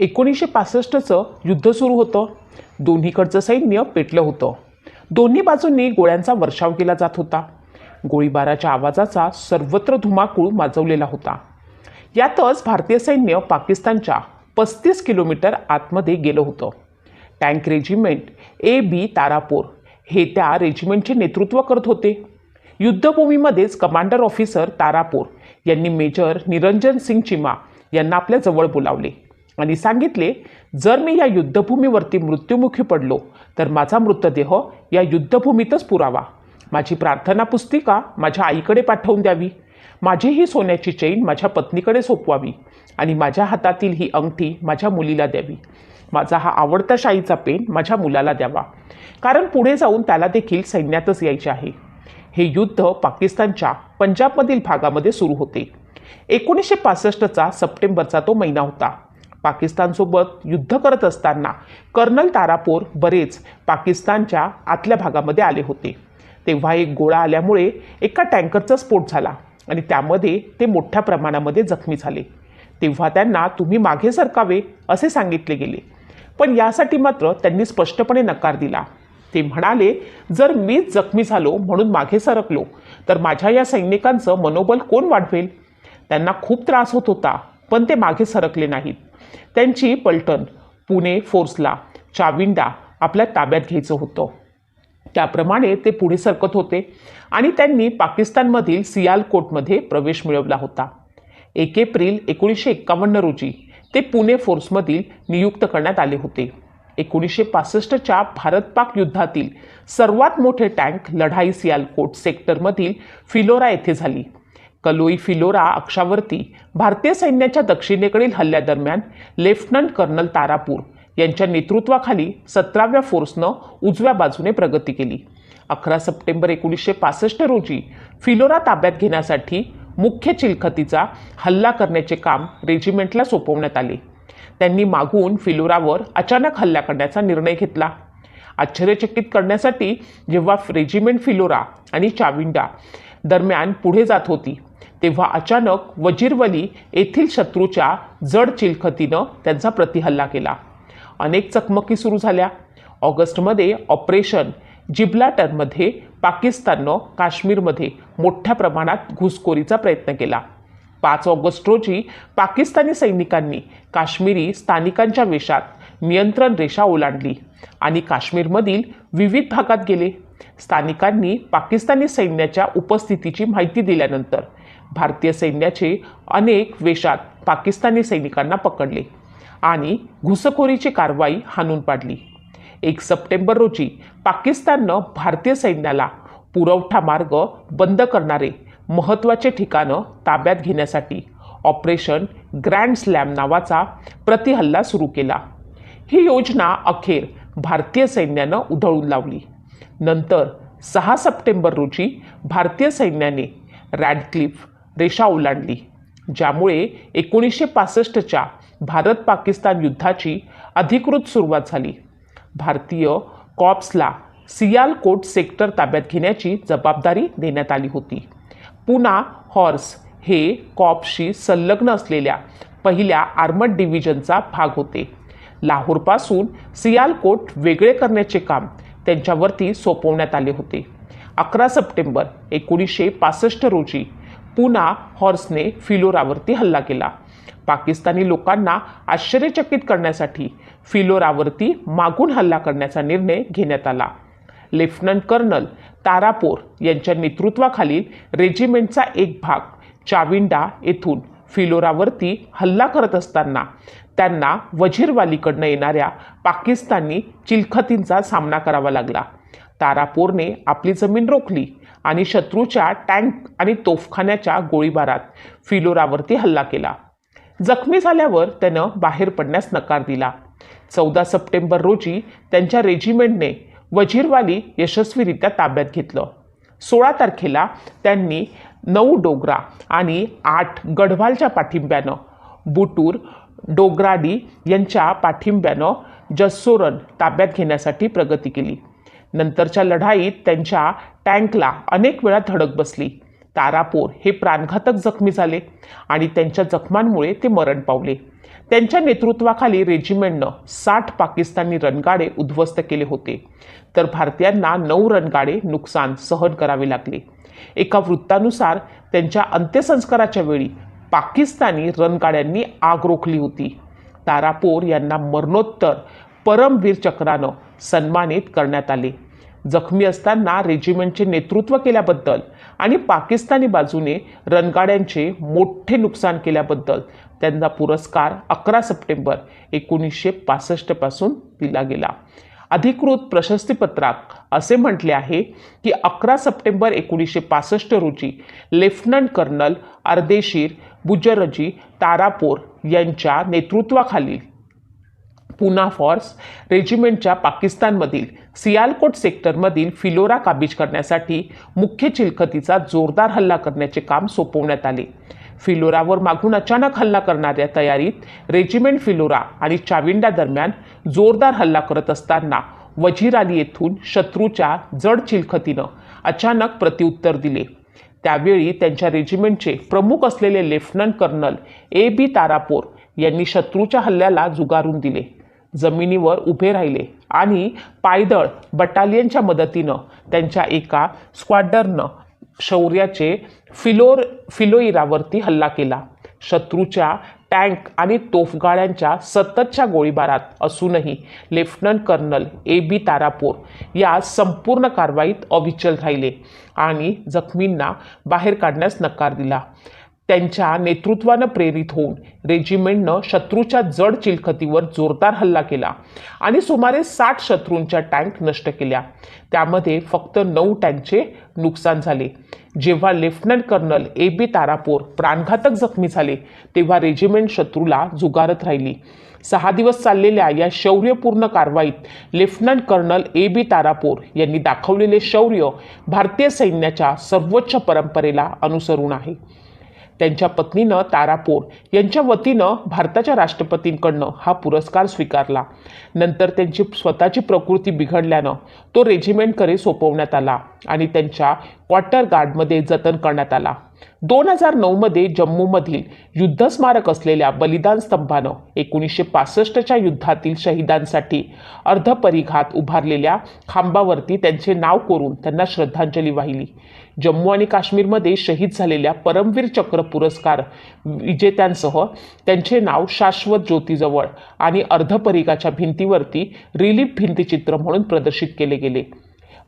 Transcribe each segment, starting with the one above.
1965चं युद्ध सुरू होतं. दोन्हीकडचं सैन्य पेटलं होतं. दोन्ही बाजूंनी गोळ्यांचा वर्षाव केला जात होता. गोळीबाराच्या आवाजाचा सर्वत्र धुमाकूळ माजवलेला होता. यातच भारतीय सैन्य पाकिस्तानच्या 35 किलोमीटर आतमध्ये गेलं होतं. टँक रेजिमेंट AB तारापोर हे त्या रेजिमेंटचे नेतृत्व करत होते. युद्धभूमीमध्येच कमांडर ऑफिसर तारापोर यांनी मेजर निरंजन सिंग चिमा यांना आपल्या जवळ बोलावले आणि सांगितले, जर मी या युद्धभूमीवरती मृत्युमुखी पडलो तर माझा मृतदेह या युद्धभूमीतच पुरावा. माझी प्रार्थना पुस्तिका माझ्या आईकडे पाठवून द्यावी. माझी ही सोन्याची चैन माझ्या पत्नीकडे सोपवावी आणि माझ्या हातातील ही अंगठी माझ्या मुलीला द्यावी. माझा हा आवडता शाईचा पेन माझ्या मुलाला द्यावा, कारण पुढे जाऊन त्याला देखील सैन्यातच यायचे आहे. हे युद्ध पाकिस्तानच्या पंजाबमधील भागामध्ये सुरू होते. 1965चा सप्टेंबरचा तो महिना होता. पाकिस्तानसोबत युद्ध करत असताना कर्नल तारापोर बरेच पाकिस्तानच्या आतल्या भागामध्ये आले होते. तेव्हा एक गोळा आल्यामुळे एका टँकरचा स्फोट झाला आणि त्यामध्ये ते मोठ्या प्रमाणामध्ये जखमी झाले. तेव्हा त्यांना तुम्ही मागे सरकावे असे सांगितले गेले, पण यासाठी मात्र त्यांनी स्पष्टपणे नकार दिला. ते म्हणाले, जर मीच जखमी झालो म्हणून मागे सरकलो तर माझ्या या सैनिकांचं मनोबल कोण वाढवेल. त्यांना खूप त्रास होत होता, पण ते मागे सरकले नाहीत. त्यांची पलटण पुणे फोर्सला चाविंडा आपल्या ताब्यात घ्यायचं होतं. त्याप्रमाणे ते पुढे सरकत होते आणि त्यांनी पाकिस्तानमधील सियालकोटमध्ये प्रवेश मिळवला होता. 1 एप्रिल 1951 रोजी ते पुणे फोर्समधील नियुक्त करण्यात आले होते. 1965च्या भारत-पाक युद्धातील सर्वात मोठे टँक लढाई सियालकोट सेक्टरमधील फिलोरा येथे झाली. कलोई फिलोरा अक्षावरती भारतीय सैन्याच्या दक्षिणेकडील हल्ल्यादरम्यान लेफ्टनंट कर्नल तारापूर यांच्या नेतृत्वाखाली 17व्या फोर्सनं उजव्या बाजूने प्रगती केली. 11 सप्टेंबर 1965 रोजी फिलोरा ताब्यात घेण्यासाठी मुख्य चिलखतीचा हल्ला करण्याचे काम रेजिमेंटला सोपवण्यात आले. त्यांनी मागून फिलोरावर अचानक हल्ला करण्याचा निर्णय घेतला. आश्चर्यचकित करण्यासाठी जेव्हा रेजिमेंट फिलोरा आणि चाविंडा दरम्यान पुढे जात होती, तेव्हा अचानक वजीरवली येथील शत्रूच्या जड चिलखतीनं त्यांचा प्रतिहल्ला केला. अनेक चकमकी सुरू झाल्या. ऑगस्टमध्ये ऑपरेशन जिब्राल्टरमध्ये पाकिस्ताननं काश्मीरमध्ये मोठ्या प्रमाणात घुसखोरीचा प्रयत्न केला. 5 ऑगस्ट रोजी पाकिस्तानी सैनिकांनी काश्मीरी स्थानिकांच्या वेशात नियंत्रण रेषा ओलांडली आणि काश्मीरमधील विविध भागात गेले. स्थानिकांनी पाकिस्तानी सैन्याच्या उपस्थितीची माहिती दिल्यानंतर भारतीय सैन्याचे अनेक वेशात पाकिस्तानी सैनिकांना पकडले आणि घुसखोरीची कारवाई हाणून पाडली. 1 सप्टेंबर रोजी पाकिस्ताननं भारतीय सैन्याला पुरवठा मार्ग बंद करणारे महत्त्वाचे ठिकाणं ताब्यात घेण्यासाठी ऑपरेशन ग्रँड स्लॅम नावाचा प्रतिहल्ला सुरू केला. ही योजना अखेर भारतीय सैन्यानं उधळून लावली. नंतर 6 सप्टेंबर रोजी भारतीय सैन्याने रॅडक्लिफ रेषा ओलांडली, ज्यामुळे 1965च्या भारत-पाकिस्तान युद्धाची अधिकृत सुरुवात झाली. भारतीय कॉर्प्सला सियालकोट सेक्टर ताब्यात घेण्याची जबाबदारी देण्यात आली होती. पुना हॉर्स हे कॉर्प्सशी संलग्न असलेल्या पहिल्या आर्मर्ड डिव्हिजनचा भाग होते. लाहोरपासून सियालकोट वेगळे करण्याचे काम त्यांच्यावरती सोपवण्यात आले होते. 11 सप्टेंबर 1965 रोजी पुना हॉर्सने फिलोरावरती हल्ला केला. पाकिस्तानी लोकांना आश्चर्यचकित करण्यासाठी फिलोरावरती मागून हल्ला करण्याचा निर्णय घेण्यात आला. लेफ्टनंट कर्नल तारापोर यांच्या नेतृत्वाखालील रेजिमेंटचा एक भाग चाविंडा येथून फिलोरावरती हल्ला करत असताना त्यांना वजीरवालीकडनं येणाऱ्या पाकिस्तानी चिलखतींचा सामना करावा लागला. तारापोरने आपली जमीन रोखली आणि शत्रूच्या टँक आणि तोफखान्याच्या गोळीबारात फिलोरावरती हल्ला केला. जखमी झाल्यावर त्यानं बाहेर पडण्यास नकार दिला. 14 सप्टेंबर रोजी त्यांच्या रेजिमेंटने वजीरवाली यशस्वीरित्या ताब्यात घेतलं. 16 तारखेला त्यांनी 9 डोगरा आणि 8 गढवालच्या पाठिंब्यानं बुटूर डोगराडी यांच्या पाठिंब्यानं जस्सोरन ताब्यात घेण्यासाठी प्रगती केली. नंतरच्या लढाईत त्यांच्या टँकला अनेक वेळा धडक बसली. तारापोर हे प्राणघातक जखमी झाले आणि त्यांच्या जखमांमुळे ते मरण पावले. त्यांच्या नेतृत्वाखाली रेजिमेंटनं 60 पाकिस्तानी रणगाडे उद्ध्वस्त केले होते, तर भारतीयांना 9 रणगाडे नुकसान सहन करावे लागले. एका वृत्तानुसार त्यांच्या अंत्यसंस्काराच्या वेळी पाकिस्तानी रणगाड्यांनी आग रोखली होती. तारापोर यांना मरणोत्तर परमवीर चक्रानं सन्मानित करण्यात आले. जखमी असताना रेजिमेंटचे नेतृत्व केल्याबद्दल आणि पाकिस्तानी बाजूने रणगाड्यांचे मोठे नुकसान केल्याबद्दल त्यांना पुरस्कार 11 सप्टेंबर 1965 पासून दिला गेला. अधिकृत प्रशस्तीपत्रात असे म्हटले आहे की 11 सप्टेंबर 1965 रोजी लेफ्टनंट कर्नल अर्देशीर बुजरजी तारापोर यांच्या नेतृत्वाखालील पूना फॉर्स रेजिमेंटच्या पाकिस्तानमधील सियालकोट सेक्टरमधील फिलोरा काबीज करण्यासाठी मुख्य चिलखतीचा जोरदार हल्ला करण्याचे काम सोपवण्यात आले. फिलोरावर मागून अचानक हल्ला करणाऱ्या तयारीत रेजिमेंट फिलोरा आणि चाविंडा दरम्यान जोरदार हल्ला करत असताना वजीर अली येथून शत्रूच्या जड चिलखतीनं अचानक प्रत्युत्तर दिले. त्यावेळी त्यांच्या रेजिमेंटचे प्रमुख असलेले लेफ्टनंट कर्नल A.B. तारापोर यांनी शत्रूच्या हल्ल्याला झुगारून दिले. जमिनीवर उभे राहिले आणि पायदळ बटालियनच्या मदतीनं त्यांच्या एका स्क्वॉड्रननं शौर्याचे फिलोइरावरती हल्ला केला. शत्रूच्या टँक आणि तोफगाड्यांच्या सततच्या गोळीबारात असूनही लेफ्टनंट कर्नल A.B. तारापोर या संपूर्ण कारवाईत अविचल राहिले आणि जखमींना बाहेर काढण्यास नकार दिला. त्यांच्या नेतृत्वानं प्रेरित होऊन रेजिमेंटनं शत्रूच्या जड चिलखतीवर जोरदार हल्ला केला आणि सुमारे 60 शत्रूंच्या टँक नष्ट केल्या. त्यामध्ये फक्त 9 टँकचे नुकसान झाले. जेव्हा लेफ्टनंट कर्नल A.B. तारापोर प्राणघातक जखमी झाले तेव्हा रेजिमेंट शत्रूला झुगारत राहिली. 6 दिवस चाललेल्या या शौर्यपूर्ण कारवाईत लेफ्टनंट कर्नल A.B. तारापोर यांनी दाखवलेले शौर्य भारतीय सैन्याच्या सर्वोच्च परंपरेला अनुसरून आहे. त्यांच्या पत्नीनं तारापोर यांच्या वतीनं भारताच्या राष्ट्रपतींकडनं हा पुरस्कार स्वीकारला. नंतर त्यांची स्वतःची प्रकृती बिघडल्यानं तो रेजिमेंटकडे सोपवण्यात आला आणि त्यांच्या क्वार्टर गार्डमध्ये जतन करण्यात आला. 2009 जम्मूमधील युद्धस्मारक असलेल्या बलिदान स्तंभानं 1965च्या युद्धातील शहीदांसाठी अर्धपरिघात उभारलेल्या खांबावरती त्यांचे नाव कोरून त्यांना श्रद्धांजली वाहिली. जम्मू आणि काश्मीरमध्ये शहीद झालेल्या परमवीर चक्र पुरस्कार विजेत्यांसह त्यांचे नाव शाश्वत ज्योतीजवळ आणि अर्धपरिघाच्या भिंतीवरती रिलीफ भिंतीचित्र म्हणून प्रदर्शित केले गेले.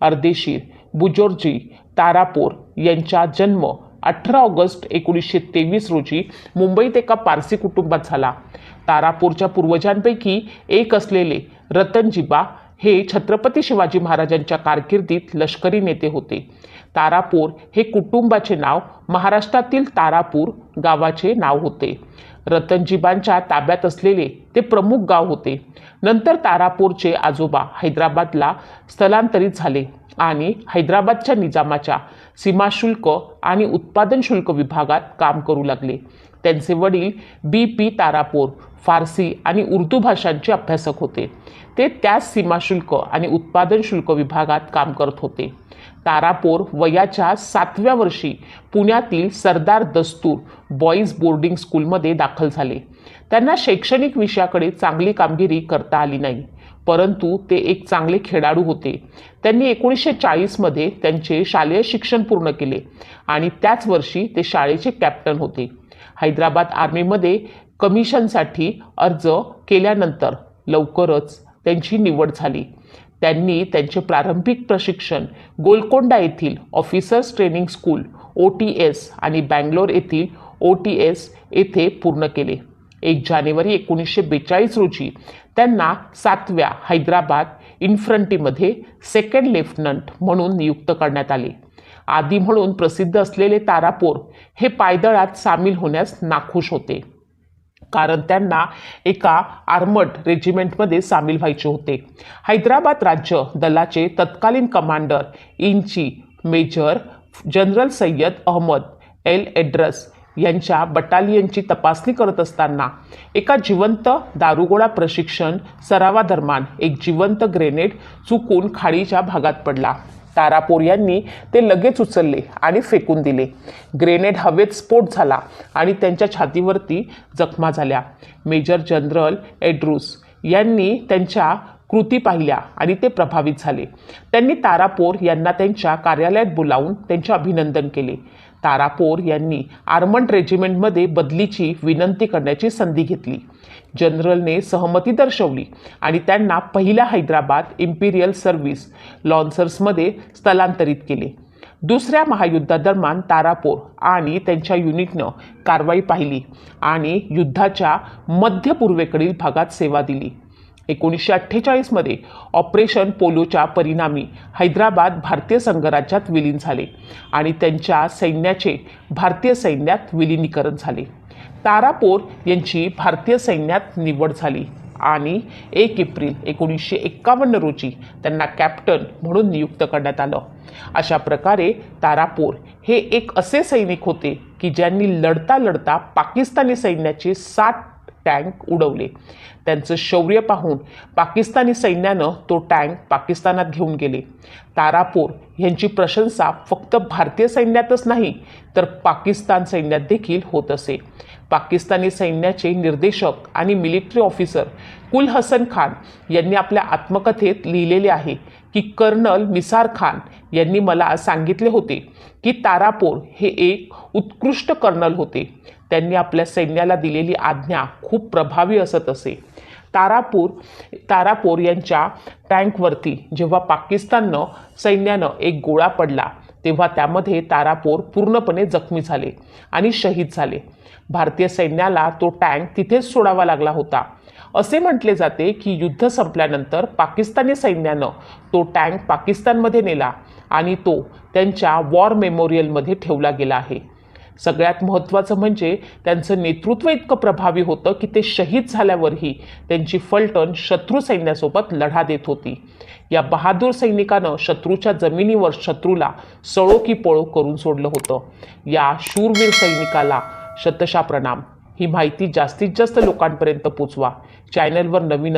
अर्देशीर बुजोर्जी तारापोर यांचा जन्म 18 ऑगस्ट 1923 रोजी मुंबईत एका पारसी कुटुंबात झाला. तारापोरच्या पूर्वजांपैकी एक असलेले रतनजीबा हे छत्रपती शिवाजी महाराजांच्या कारकिर्दीत लष्करी नेते होते. तारापोर हे कुटुंबाचे नाव महाराष्ट्रातील तारापूर गावाचे नाव होते. रतनजीबांच्या ताब्यात असलेले ते प्रमुख गाव होते. नंतर तारापोरचे आजोबा हैदराबादला स्थलांतरित झाले आणि हैदराबादच्या निजामाच्या सीमाशुल्क आणि उत्पादन शुल्क विभागात काम करू लागले. त्यांचे वडील B.P. तारापोर फारसी आणि उर्दू भाषांचे अभ्यासक होते. ते त्याच सीमाशुल्क आणि उत्पादन शुल्क विभागात काम करत होते. तारापोर वयाच्या 7व्या वर्षी पुण्यातील सरदार दस्तूर बॉईज बोर्डिंग स्कूलमध्ये दाखल झाले. त्यांना शैक्षणिक विषयाकडे चांगली कामगिरी करता आली नाही, परंतु ते एक चांगले खेळाडू होते. त्यांनी 1940 त्यांचे शालेय शिक्षण पूर्ण केले आणि त्याच वर्षी ते शाळेचे कॅप्टन होते. हैदराबाद आर्मीमध्ये कमिशनसाठी अर्ज केल्यानंतर लवकरच त्यांची निवड झाली. त्यांनी त्यांचे प्रारंभिक प्रशिक्षण गोलकोंडा येथील ऑफिसर्स ट्रेनिंग स्कूल OTS आणि बँगलोर येथील OTS येथे पूर्ण केले. 1 जानेवारी 1942 रोजी त्यांना 7व्या हैदराबाद इन्फंट्रीमध्ये सेकंड लेफ्टनंट म्हणून नियुक्त करण्यात आले. आदी म्हणून प्रसिद्ध असलेले तारापोर हे पायदळात सामील होण्यास नाखुश होते, कारण त्यांना एका आर्मर्ड रेजिमेंटमध्ये सामील व्हायचे होते. हैदराबाद राज्य दलाचे तत्कालीन commander in chief major general Syed Ahmed El Edroos यांच्या बटालियनची तपासणी करत असताना एका जिवंत दारुगोळा प्रशिक्षण सरावादरम्यान एक जिवंत ग्रेनेड चुकून खाडीच्या भागात पडला. तारापोर यांनी ते लगेच उचलले आणि फेकून दिले. ग्रेनेड हवेत स्फोट झाला आणि त्यांच्या छातीवरती जखमा झाल्या. मेजर जनरल एड्रूस यांनी त्यांच्या कृती पाहिल्या आणि ते प्रभावित झाले. त्यांनी तारापोर यांना त्यांच्या कार्यालयात बोलावून त्यांचे अभिनंदन केले. तारापोर यांनी आर्मंड रेजिमेंटमध्ये बदलीची विनंती करण्याची संधी घेतली. जनरलने सहमती दर्शवली आणि त्यांना पहिल्या हैदराबाद इम्पिरियल सर्व्हिस लॉन्सर्समध्ये स्थलांतरित केले. दुसऱ्या महायुद्धादरम्यान तारापोर आणि त्यांच्या युनिटनं कारवाई पाहिली आणि युद्धाच्या मध्य पूर्वेकडील भागात सेवा दिली. 1948 ऑपरेशन पोलोच्या परिणामी हैदराबाद भारतीय संघराज्यात विलीन झाले आणि त्यांच्या सैन्याचे भारतीय सैन्यात विलिनीकरण झाले. तारापोर यांची भारतीय सैन्यात निवड झाली आणि 1 एप्रिल 1951 रोजी त्यांना कॅप्टन म्हणून नियुक्त करण्यात आलं. अशा प्रकारे तारापोर हे एक असे सैनिक होते की ज्यांनी लढता लढता पाकिस्तानी सैन्याचे 60 टँक उडवले. त्यांचं शौर्य पाहून पाकिस्तानी सैन्यानं तो टँक पाकिस्तानात घेऊन गेले. तारापोर यांची प्रशंसा फक्त भारतीय सैन्यातच नाही तर पाकिस्तान सैन्यात देखील होत असे. पाकिस्तानी सैन्याचे निर्देशक आणि मिलिटरी ऑफिसर कुल हसन खान यांनी आपल्या आत्मकथेत लिहिलेले आहे की कर्नल निसार खान यांनी मला सांगितले होते की तारापोर हे एक उत्कृष्ट कर्नल होते. त्यांनी आपल्या सैन्याला दिलेली आज्ञा खूप प्रभावी असत असे. तारापोर यांच्या टँकवरती जेव्हा पाकिस्ताननं सैन्यानं एक गोळा पडला तेव्हा त्यामध्ये तारापोर पूर्णपणे जखमी झाले आणि शहीद झाले. भारतीय सैन्याला तो टँक तिथेच सोडावा लागला होता. असे म्हटले जाते की युद्ध संपल्यानंतर पाकिस्तानी सैन्यानं तो टँक पाकिस्तानमध्ये नेला आणि तो त्यांच्या वॉर मेमोरियलमध्ये ठेवला गेला आहे. सगळ्यात महत्त्वाचं म्हणजे त्यांचं नेतृत्व इतकं प्रभावी होतं की ते शहीद झाल्यावरही त्यांची फलटण शत्रू सैन्यासोबत लढा देत होती. या बहादूर सैनिकानं शत्रूच्या जमिनीवर शत्रूला सळो की पळो करून सोडलं होतं. या शूरवीर सैनिकाला शतशः प्रणाम. ही माहिती जास्तीत जास्त लोकांपर्यंत पोचवा. चॅनलवर नवीन